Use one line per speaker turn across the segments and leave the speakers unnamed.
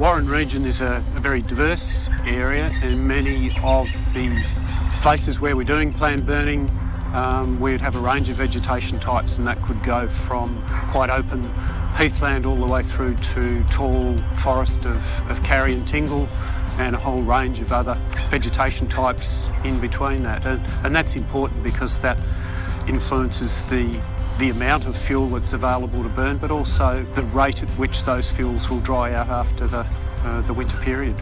Warren region is a very diverse area, and many of the places where we're doing planned burning, we'd have a range of vegetation types, and that could go from quite open heathland all the way through to tall forest of karri and tingle, and a whole range of other vegetation types in between that. And that's important because that influences the amount of fuel that's available to burn, but also the rate at which those fuels will dry out after the winter period.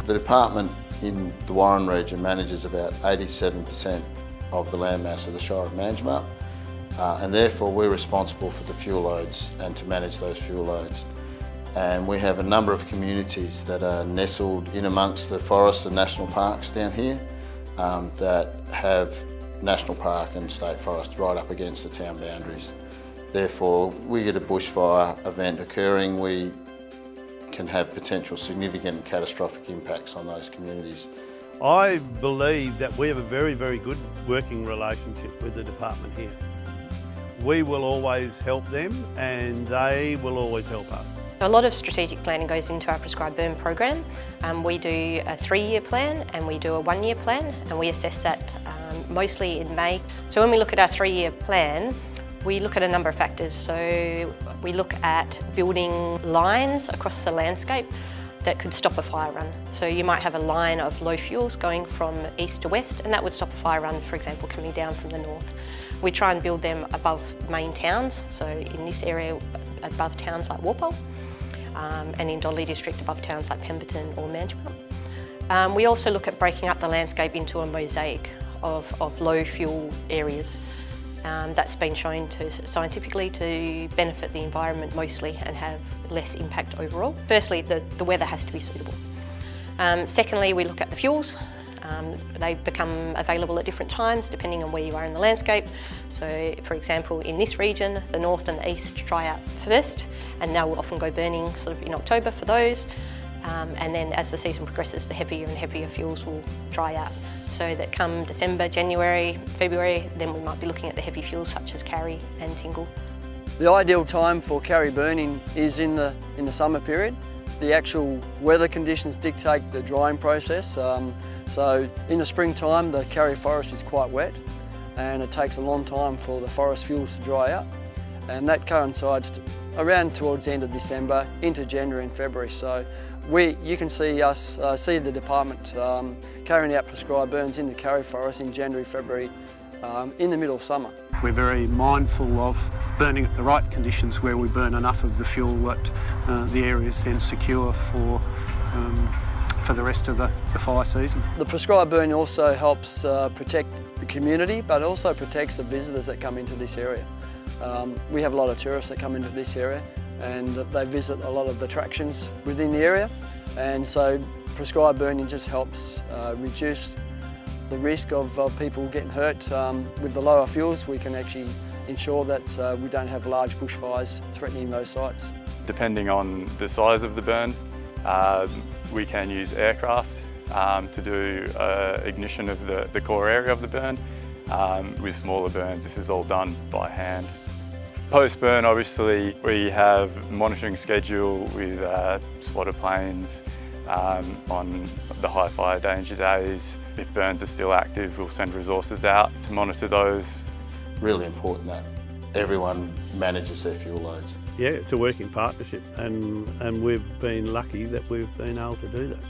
The department in the Warren region manages about 87% of the landmass of the Shire of Manjimup, and therefore we're responsible for the fuel loads and to manage those fuel loads. And we have a number of communities that are nestled in amongst the forests and national parks down here that have national park and state forest right up against the town boundaries. Therefore, we get a bushfire event occurring, we can have potential significant catastrophic impacts on those communities.
I believe that we have a very, very good working relationship with the department here. We will always help them and they will always help us.
A lot of strategic planning goes into our prescribed burn program. We do a 3-year plan and we do a 1-year plan, and we assess that mostly in May. So when we look at our 3-year plan, we look at a number of factors. So we look at building lines across the landscape that could stop a fire run. So you might have a line of low fuels going from east to west, and that would stop a fire run, for example, coming down from the north. We try and build them above main towns, so in this area above towns like Walpole, and in Donnelly District above towns like Pemberton or Manjimup. We also look at breaking up the landscape into a mosaic of low fuel areas. That's been shown scientifically to benefit the environment mostly and have less impact overall. Firstly, the weather has to be suitable. Secondly, we look at the fuels. They become available at different times depending on where you are in the landscape. So, for example, in this region, the north and the east dry out first, and now we'll often go burning sort of in October for those. And then as the season progresses, the heavier and heavier fuels will dry out. So that come December, January, February, then we might be looking at the heavy fuels such as karri and tingle.
The ideal time for karri burning is in the summer period. The actual weather conditions dictate the drying process. So in the springtime, the karri forest is quite wet, and it takes a long time for the forest fuels to dry out. And that coincides around towards the end of December into January and February. So you can see us, see the department carrying out prescribed burns in the karri forest in January, February, in the middle of summer.
We're very mindful of burning at the right conditions where we burn enough of the fuel that the area is then secure for the rest of the fire season.
The prescribed burn also helps protect the community, but also protects the visitors that come into this area. We have a lot of tourists that come into this area, and they visit a lot of the attractions within the area, and so prescribed burning just helps reduce the risk of people getting hurt. With the lower fuels, we can actually ensure that we don't have large bushfires threatening those sites.
Depending on the size of the burn, we can use aircraft to do ignition of the core area of the burn. With smaller burns, this is all done by hand. Post-burn, obviously, we have monitoring schedule with spotter planes on the high fire danger days. If burns are still active, we'll send resources out to monitor those.
Really important that everyone manages their fuel loads.
Yeah, it's a working partnership, and we've been lucky that we've been able to do that.